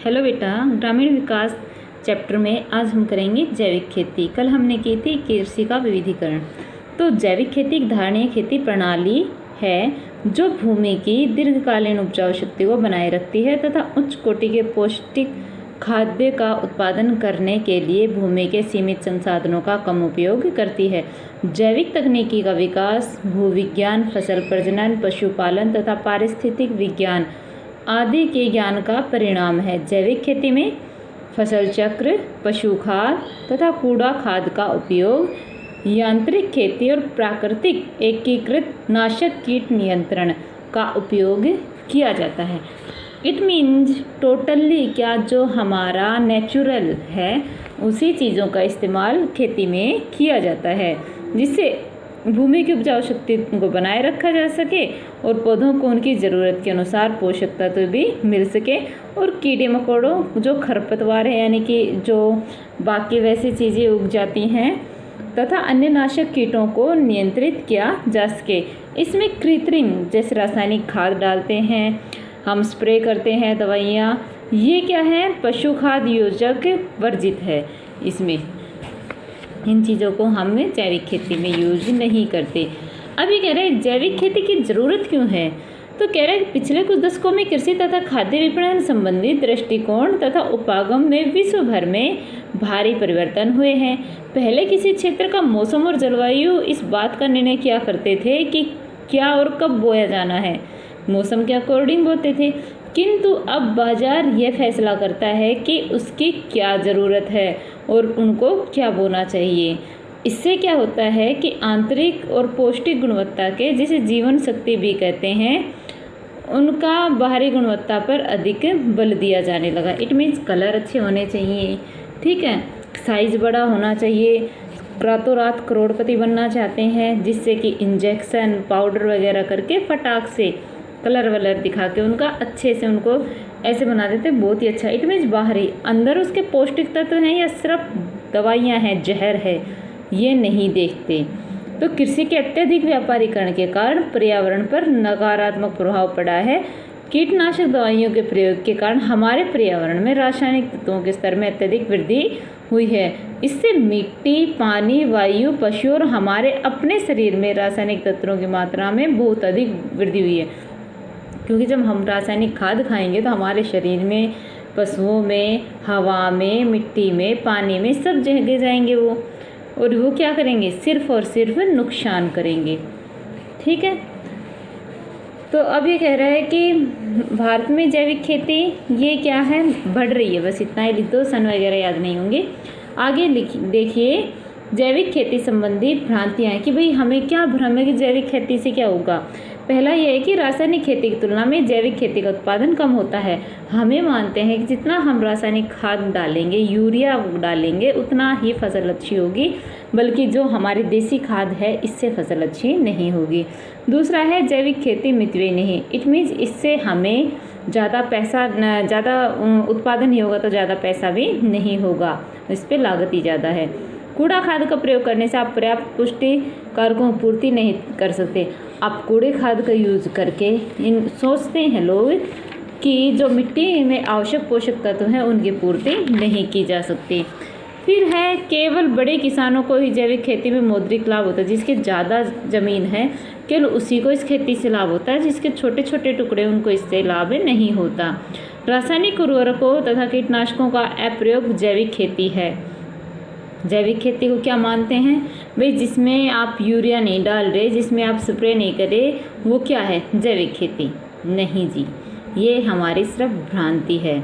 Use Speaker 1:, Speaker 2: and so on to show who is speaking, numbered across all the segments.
Speaker 1: Hello बेटा, ग्रामीण विकास chapter में आज हम करेंगे जैविक खेती। कल हमने की थी कृषि का विविधीकरण। तो जैविक खेती एक धारणीय खेती प्रणाली है जो भूमि की दीर्घकालीन उपजाऊ शक्ति को बनाए रखती है तथा उच्च कोटि के पौष्टिक खाद्य का उत्पादन करने के लिए भूमि के सीमित संसाधनों का कम उपयोग करती है। जैविक तकनीकी का विकास भूविज्ञान, फसल प्रजनन, पशुपालन तथा पारिस्थितिक विज्ञान आदि के ज्ञान का परिणाम है। जैविक खेती में फसल चक्र, पशु खाद तथा कूड़ा खाद का उपयोग, यांत्रिक खेती और प्राकृतिक एकीकृत नाशक कीट नियंत्रण का उपयोग किया जाता है। इट मीन्स टोटली क्या जो हमारा नेचुरल है उसी चीज़ों का इस्तेमाल खेती में किया जाता है जिससे भूमि की उपजाऊ शक्ति को बनाए रखा जा सके और पौधों को उनकी ज़रूरत के अनुसार पोषक तत्व भी मिल सके और कीड़े मकोड़ों जो खरपतवार है यानी कि जो बाकी वैसी चीज़ें उग जाती हैं तथा अन्य नाशक कीटों को नियंत्रित किया जा सके। इसमें कृत्रिम जैसे रासायनिक खाद डालते हैं, हम स्प्रे करते हैं दवाइयाँ, ये क्या है पशु खाद योजक वर्जित है। इसमें इन चीज़ों को हम जैविक खेती में यूज नहीं करते। अभी कह रहे हैं जैविक खेती की ज़रूरत क्यों है, तो कह रहे हैं पिछले कुछ दशकों में कृषि तथा खाद्य विपणन संबंधी दृष्टिकोण तथा उपागम में विश्व भर में भारी परिवर्तन हुए हैं। पहले किसी क्षेत्र का मौसम और जलवायु इस बात का निर्णय किया करते थे कि क्या और कब बोया जाना है, मौसम के अकॉर्डिंग बोते थे, किंतु अब बाजार यह फैसला करता है कि उसकी क्या ज़रूरत है और उनको क्या बोना चाहिए। इससे क्या होता है कि आंतरिक और पौष्टिक गुणवत्ता के जिसे जीवन शक्ति भी कहते हैं उनका बाहरी गुणवत्ता पर अधिक बल दिया जाने लगा। इट मीन्स कलर अच्छे होने चाहिए, ठीक है, साइज़ बड़ा होना चाहिए, रातों रात करोड़पति बनना चाहते हैं जिससे कि इंजेक्शन पाउडर वगैरह करके फटाक से कलर वलर दिखा के उनका अच्छे से उनको ऐसे बना देते हैं, बहुत ही अच्छा। इट मीन्स बाहरी, अंदर उसके पौष्टिक तत्व हैं या सिर्फ दवाइयाँ हैं, जहर है, ये नहीं देखते। तो कृषि के अत्यधिक व्यापारीकरण के कारण पर्यावरण पर नकारात्मक प्रभाव पड़ा है। कीटनाशक दवाइयों के प्रयोग के कारण हमारे पर्यावरण में रासायनिक तत्वों के स्तर में अत्यधिक वृद्धि हुई है। इससे मिट्टी, पानी, वायु, पशु और हमारे अपने शरीर में रासायनिक तत्वों की मात्रा में बहुत अधिक वृद्धि हुई है, क्योंकि जब हम रासायनिक खाद खाएंगे तो हमारे शरीर में, पशुओं में, हवा में, मिट्टी में, पानी में सब जगह जाएंगे वो, और वो क्या करेंगे, सिर्फ और सिर्फ नुकसान करेंगे, ठीक है। तो अब ये कह रहा है कि भारत में जैविक खेती ये क्या है, बढ़ रही है, बस इतना ही लिख दो, सन वगैरह याद नहीं होंगे। आगे देखिए जैविक खेती संबंधी भ्रांतियाँ हैं कि भाई हमें क्या भ्रम है कि जैविक खेती से क्या होगा। पहला ये है कि रासायनिक खेती की तुलना में जैविक खेती का उत्पादन कम होता है। हमें मानते हैं कि जितना हम रासायनिक खाद डालेंगे, यूरिया डालेंगे, उतना ही फसल अच्छी होगी, बल्कि जो हमारी देसी खाद है इससे फसल अच्छी नहीं होगी। दूसरा है जैविक खेती मितव्ययी नहीं। इट मीन्स इससे हमें ज़्यादा पैसा, ज़्यादा उत्पादन ही होगा तो ज़्यादा पैसा भी नहीं होगा, इस पर लागत ही ज़्यादा है। कूड़ा खाद का प्रयोग करने से आप पर्याप्त पुष्टि कारकों की पूर्ति नहीं कर सकते। आप कूड़े खाद का यूज़ करके इन सोचते हैं लोग कि जो मिट्टी में आवश्यक पोषक तत्व हैं उनकी पूर्ति नहीं की जा सकती। फिर है केवल बड़े किसानों को ही जैविक खेती में मौद्रिक लाभ होता है। जिसके ज़्यादा ज़मीन है केवल उसी को इस खेती से लाभ होता है, जिसके छोटे छोटे टुकड़े उनको इससे लाभ नहीं होता। रासायनिक उर्वरकों तथा कीटनाशकों का अप्रयोग जैविक खेती है। जैविक खेती को क्या मानते हैं भाई, जिसमें आप यूरिया नहीं डाल रहे, जिसमें आप स्प्रे नहीं करे, वो क्या है जैविक खेती? नहीं जी, ये हमारी सिर्फ भ्रांति है।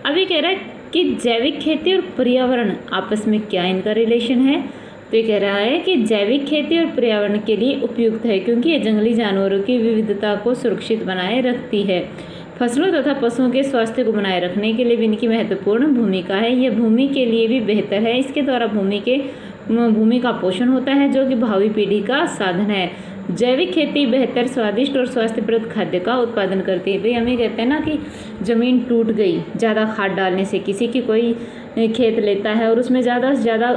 Speaker 1: अभी कह रहा है कि जैविक खेती और पर्यावरण आपस में क्या इनका रिलेशन है, तो ये कह रहा है कि जैविक खेती और पर्यावरण के लिए उपयुक्त है क्योंकि ये जंगली जानवरों की विविधता को सुरक्षित बनाए रखती है। फसलों तथा पशुओं के स्वास्थ्य को बनाए रखने के लिए भी इनकी महत्वपूर्ण भूमिका है। यह भूमि के लिए भी बेहतर है। इसके द्वारा भूमि का पोषण होता है जो कि भावी पीढ़ी का साधन है। जैविक खेती बेहतर, स्वादिष्ट और स्वास्थ्यप्रद खाद्य का उत्पादन करती है। भाई हम ये कहते हैं ना कि ज़मीन टूट गई ज़्यादा खाद डालने से, किसी की कोई खेत लेता है और उसमें ज़्यादा से ज़्यादा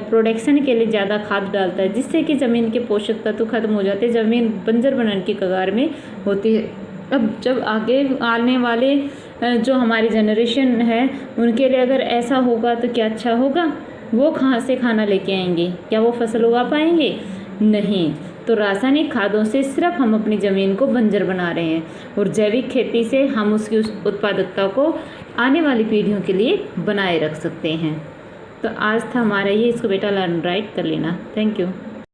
Speaker 1: प्रोडक्शन के लिए ज़्यादा खाद डालता है, जिससे कि ज़मीन के पोषक तत्व खत्म हो जाते हैं, ज़मीन बंजर बनने की कगार में होती है। अब जब आगे आने वाले जो हमारी जनरेशन है उनके लिए अगर ऐसा होगा तो क्या अच्छा होगा? वो कहाँ से खाना लेके आएंगे? क्या वो फसल उगा पाएंगे? नहीं। तो रासायनिक खादों से सिर्फ हम अपनी ज़मीन को बंजर बना रहे हैं और जैविक खेती से हम उसकी उत्पादकता को आने वाली पीढ़ियों के लिए बनाए रख सकते हैं। तो आज था हमारा ये, इसको बेटा लर्न राइट कर लेना। Thank you.